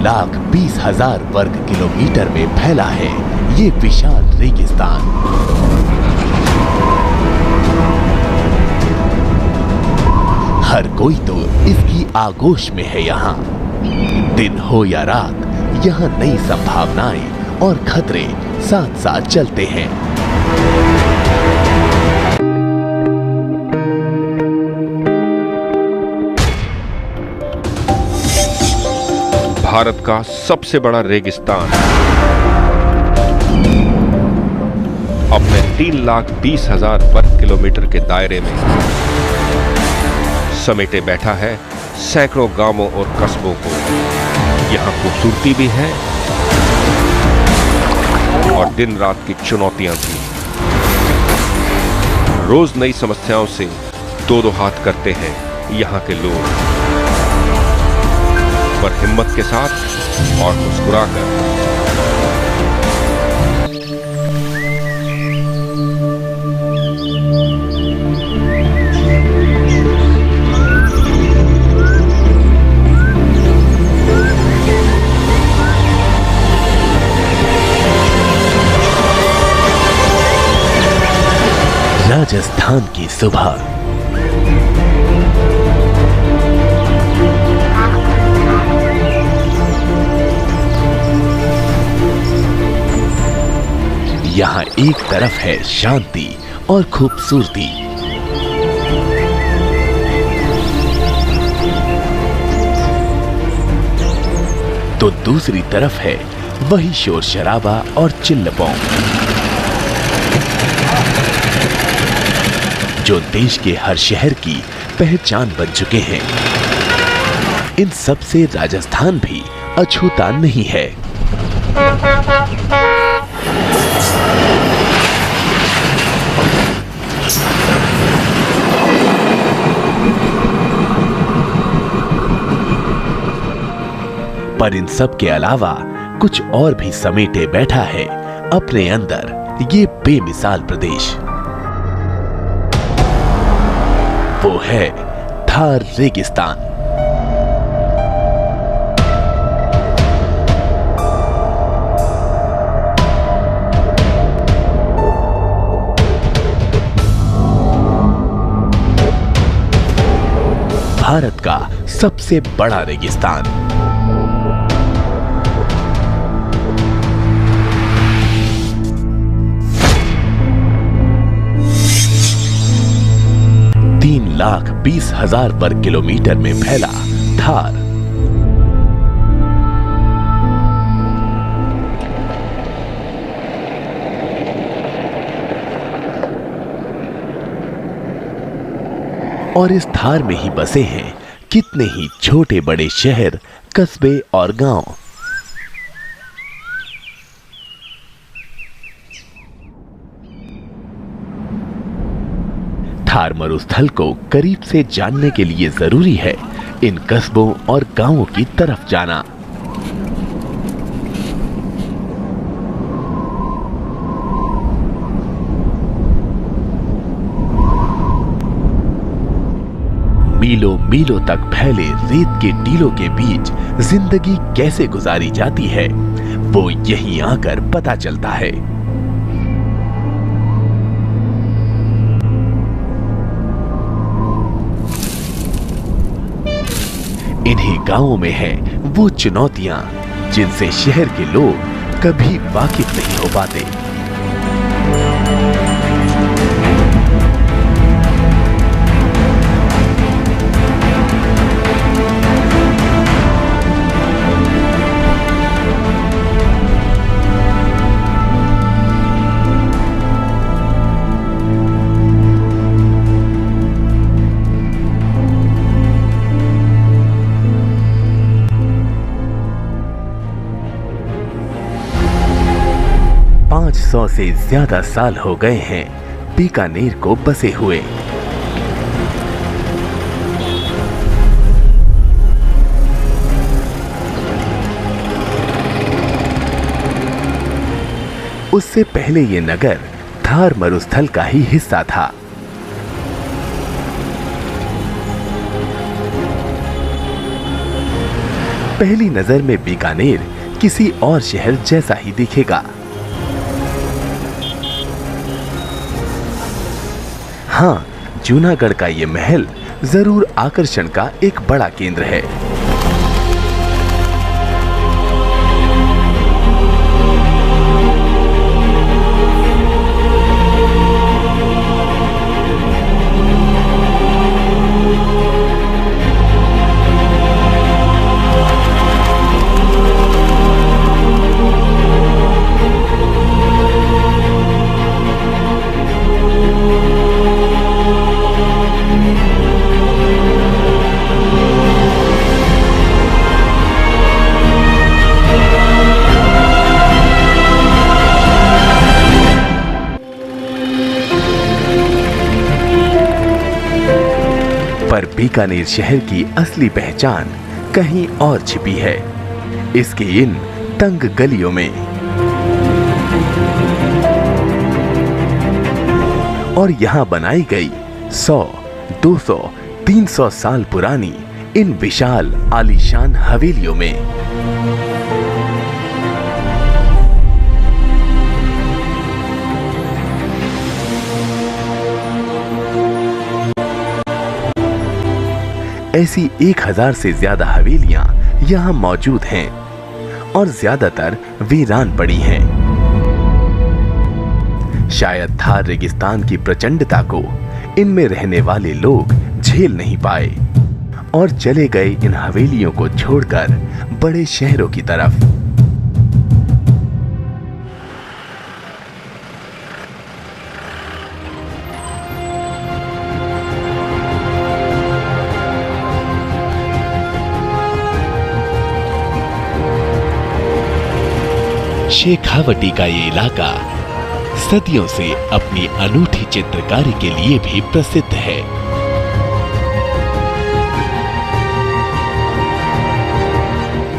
3,20,000 वर्ग किलोमीटर में फैला है ये विशाल रेगिस्तान। हर कोई तो इसकी आगोश में है यहाँ। दिन हो या रात, यहाँ नई संभावनाएं और खतरे साथ साथ चलते हैं। भारत का सबसे बड़ा रेगिस्तान अपने 3,20,000 वर्ग किलोमीटर के दायरे में समेटे बैठा है सैकड़ों गांवों और कस्बों को। यहाँ खूबसूरती भी है और दिन रात की चुनौतियां भी। रोज नई समस्याओं से दो दो हाथ करते हैं यहाँ के लोग, पर हिम्मत के साथ और मुस्कुराकर। राजस्थान की सुबह। यहाँ एक तरफ है शांति और खूबसूरती, तो दूसरी तरफ है वही शोर शराबा और चिल्लपौं जो देश के हर शहर की पहचान बन चुके हैं। इन सब से राजस्थान भी अछूता नहीं है। पर इन सब के अलावा कुछ और भी समेटे बैठा है अपने अंदर ये बेमिसाल प्रदेश। वो है थार रेगिस्तान। भारत का सबसे बड़ा रेगिस्तान। लाख 20,000 वर्ग किलोमीटर में फैला थार। और इस थार में ही बसे हैं कितने ही छोटे बड़े शहर, कस्बे और गांव। थार मरुस्थल को करीब से जानने के लिए जरूरी है इन कस्बों और गांवों की तरफ जाना। मीलों मीलों तक फैले रेत के टीलों के बीच जिंदगी कैसे गुजारी जाती है, वो यहीं आकर पता चलता है। इन्हीं गांवों में है वो चुनौतियां जिनसे शहर के लोग कभी वाकिफ नहीं हो पाते। सौ से ज्यादा साल हो गए हैं बीकानेर को बसे हुए। उससे पहले ये नगर थार मरुस्थल का ही हिस्सा था। पहली नजर में बीकानेर किसी और शहर जैसा ही दिखेगा। हाँ, जूनागढ़ का ये महल जरूर आकर्षण का एक बड़ा केंद्र है। पर बीकानेर शहर की असली पहचान कहीं और छिपी है, इसके इन तंग गलियों में। और यहाँ बनाई गई 100, 200, 300 साल पुरानी इन विशाल आलीशान हवेलियों में। ऐसी 1000 से ज्यादा हवेलियां यहाँ मौजूद हैं और ज्यादातर वीरान पड़ी हैं। शायद थार रेगिस्तान की प्रचंडता को इनमें रहने वाले लोग झेल नहीं पाए और चले गए इन हवेलियों को छोड़कर बड़े शहरों की तरफ। शेखावटी का ये इलाका सदियों से अपनी अनूठी चित्रकारी के लिए भी प्रसिद्ध है।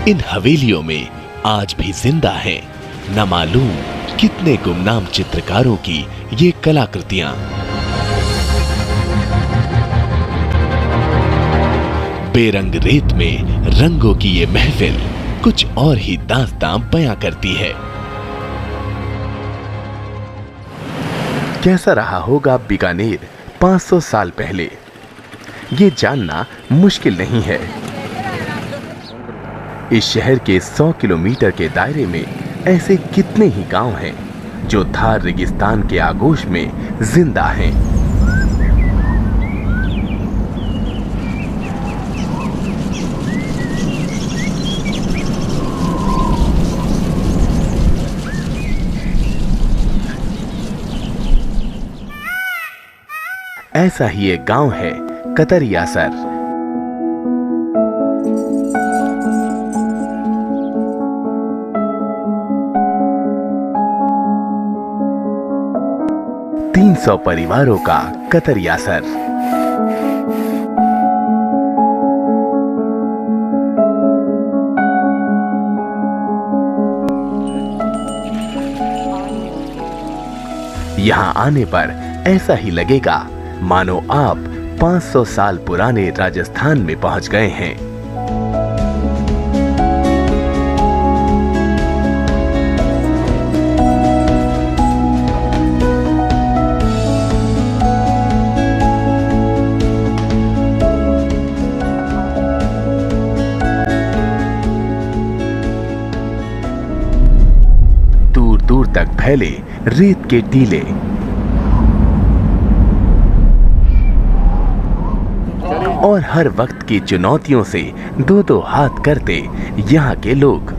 इन हवेलियों में आज भी जिंदा हैं न मालूम कितने गुमनाम चित्रकारों की ये कलाकृतियां। बेरंग रेत में रंगों की ये महफिल कुछ और ही दास्तां बयां करती है। कैसा रहा होगा बीकानेर 500 साल पहले, ये जानना मुश्किल नहीं है। इस शहर के 100 किलोमीटर के दायरे में ऐसे कितने ही गांव हैं जो थार रेगिस्तान के आगोश में जिंदा हैं। ऐसा ही एक गांव है कतरियासर। तीन 300 परिवारों का कतरियासर। यहाँ आने पर ऐसा ही लगेगा मानो आप 500 साल पुराने राजस्थान में पहुंच गए हैं। दूर दूर तक फैले रेत के टीले, और हर वक्त की चुनौतियों से दो दो हाथ करते यहाँ के लोग।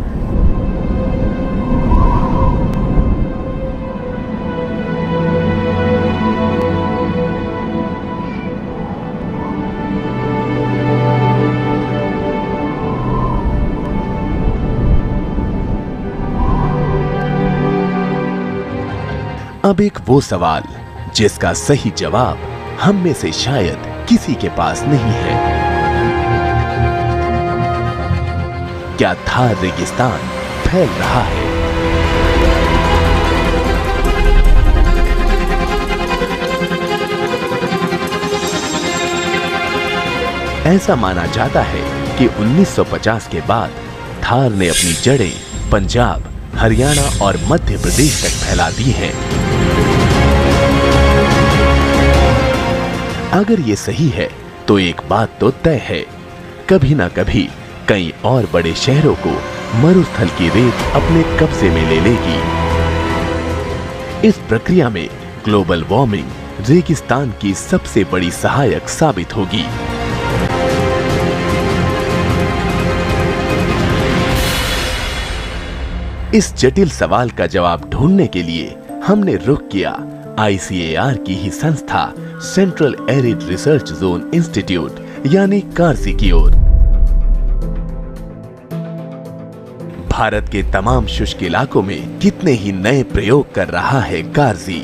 अब एक वो सवाल जिसका सही जवाब हम में से शायद किसी के पास नहीं है। क्या थार रेगिस्तान फैल रहा है? ऐसा माना जाता है कि 1950 के बाद थार ने अपनी जड़ें पंजाब, हरियाणा और मध्य प्रदेश तक फैला दी हैं। अगर ये सही है तो एक बात तो तय है, कभी ना कभी कई और बड़े शहरों को मरुस्थल की रेत अपने कब्जे में ले लेगी। इस प्रक्रिया में ग्लोबल वार्मिंग रेगिस्तान की सबसे बड़ी सहायक साबित होगी। इस जटिल सवाल का जवाब ढूंढने के लिए हमने रुख किया ICAR की ही संस्था central arid research zone institute यानी कार्सी की ओर। भारत के तमाम शुष्क इलाकों में कितने ही नए प्रयोग कर रहा है कार्सी।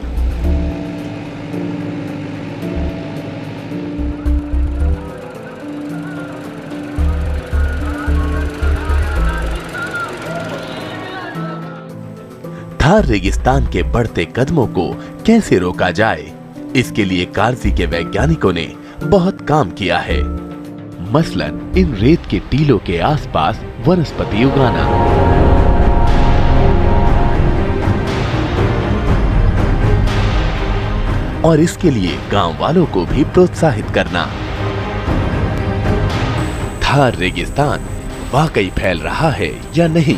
थार रेगिस्तान के बढ़ते कदमों को कैसे रोका जाए, इसके लिए कार्सी के वैज्ञानिकों ने बहुत काम किया है। मसलन इन रेत के टीलों के आसपास वनस्पति उगाना, और इसके लिए गांव वालों को भी प्रोत्साहित करना। थार रेगिस्तान वाकई फैल रहा है या नहीं?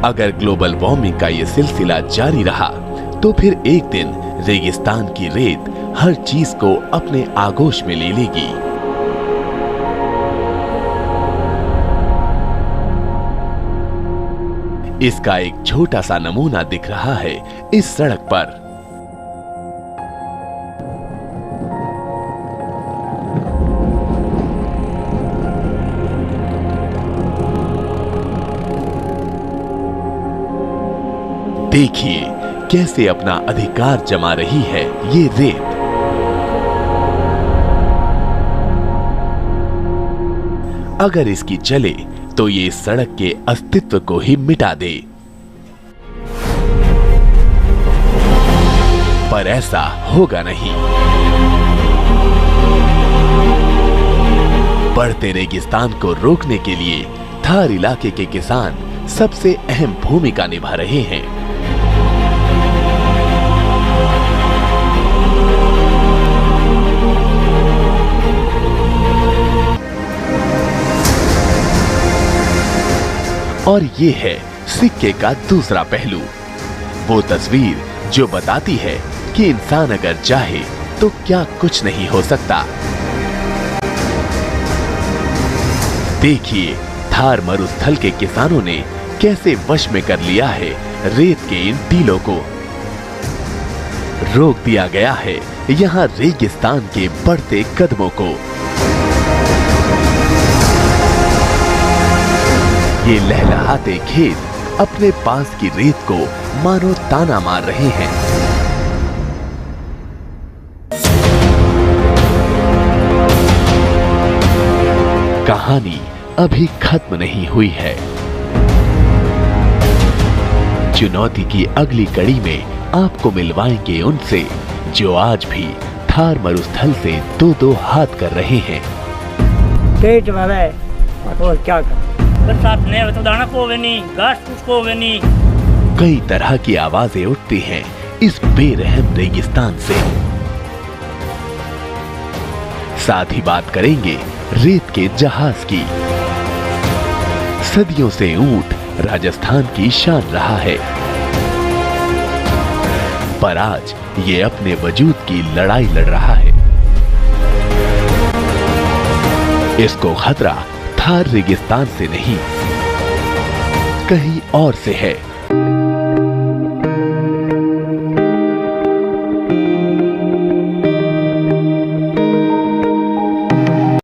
अगर ग्लोबल वार्मिंग का ये सिलसिला जारी रहा तो फिर एक दिन रेगिस्तान की रेत हर चीज को अपने आगोश में ले लेगी। इसका एक छोटा सा नमूना दिख रहा है इस सड़क पर। देखिए कैसे अपना अधिकार जमा रही है ये रेत। अगर इसकी चले तो ये सड़क के अस्तित्व को ही मिटा दे। पर ऐसा होगा नहीं। बढ़ते रेगिस्तान को रोकने के लिए थार इलाके के किसान सबसे अहम भूमिका निभा रहे हैं। और ये है सिक्के का दूसरा पहलू, वो तस्वीर जो बताती है कि इंसान अगर चाहे तो क्या कुछ नहीं हो सकता। देखिए थार मरुस्थल के किसानों ने कैसे वश में कर लिया है रेत के इन टीलों को। रोक दिया गया है यहाँ रेगिस्तान के बढ़ते कदमों को। ये लहलहाते खेत अपने पास की रेत को मानो ताना मार रहे हैं। कहानी अभी खत्म नहीं हुई है। चुनौती की अगली कड़ी में आपको मिलवाएंगे उनसे जो आज भी थार मरुस्थल से दो दो हाथ कर रहे हैं। पेट भरे और क्या कर, बरसात नहीं तो दाना को नहीं, घास फूस को नहीं। कई तरह की आवाजें उठती हैं इस बेरहम रेगिस्तान से। साथ ही बात करेंगे रेत के जहाज की। सदियों से ऊंट राजस्थान की शान रहा है, पर आज ये अपने वजूद की लड़ाई लड़ रहा है। इसको खतरा थार रेगिस्तान से नहीं, कहीं और से है।